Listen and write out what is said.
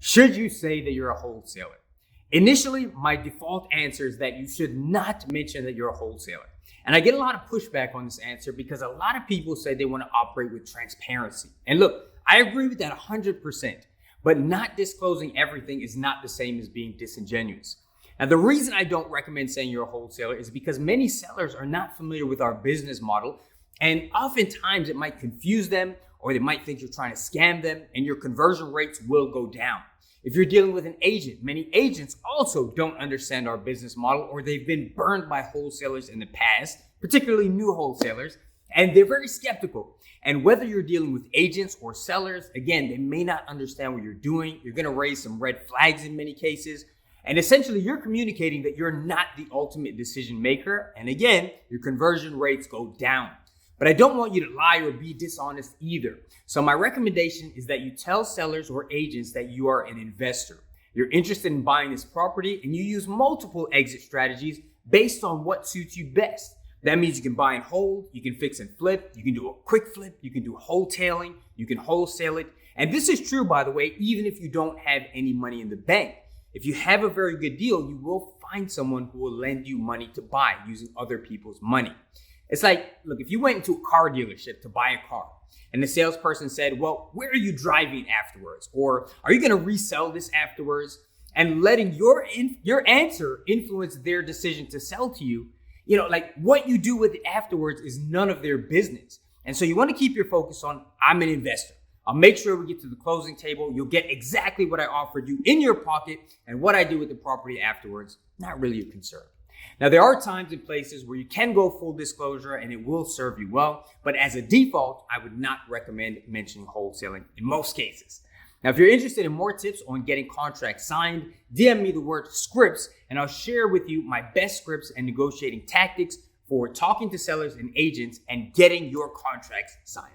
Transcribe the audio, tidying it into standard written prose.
Should you say that you're a wholesaler? Initially, my default answer is that you should not mention that you're a wholesaler. And I get a lot of pushback on this answer because a lot of people say they want to operate with transparency. And look, I agree with that 100%, but not disclosing everything is not the same as being disingenuous. Now, the reason I don't recommend saying you're a wholesaler is because many sellers are not familiar with our business model, and oftentimes it might confuse them, or they might think you're trying to scam them, and your conversion rates will go down. If you're dealing with an agent, many agents also don't understand our business model, or they've been burned by wholesalers in the past, particularly new wholesalers, and they're very skeptical. And whether you're dealing with agents or sellers, again, they may not understand what you're doing. You're going to raise some red flags in many cases. And essentially, you're communicating that you're not the ultimate decision maker. And again, your conversion rates go down. But I don't want you to lie or be dishonest either. So my recommendation is that you tell sellers or agents that you are an investor. You're interested in buying this property and you use multiple exit strategies based on what suits you best. That means you can buy and hold, you can fix and flip, you can do a quick flip, you can do wholetailing, you can wholesale it. And this is true, by the way, even if you don't have any money in the bank. If you have a very good deal, you will find someone who will lend you money to buy using other people's money. It's like, look, if you went into a car dealership to buy a car and the salesperson said, well, where are you driving afterwards? Or are you going to resell this afterwards? And letting your answer influence their decision to sell to you, like what you do with it afterwards is none of their business. And so you want to keep your focus on, I'm an investor. I'll make sure we get to the closing table. You'll get exactly what I offered you in your pocket, and what I do with the property afterwards, not really a concern. Now, there are times and places where you can go full disclosure and it will serve you well, but as a default, I would not recommend mentioning wholesaling in most cases. Now, if you're interested in more tips on getting contracts signed, DM me the word scripts and I'll share with you my best scripts and negotiating tactics for talking to sellers and agents and getting your contracts signed.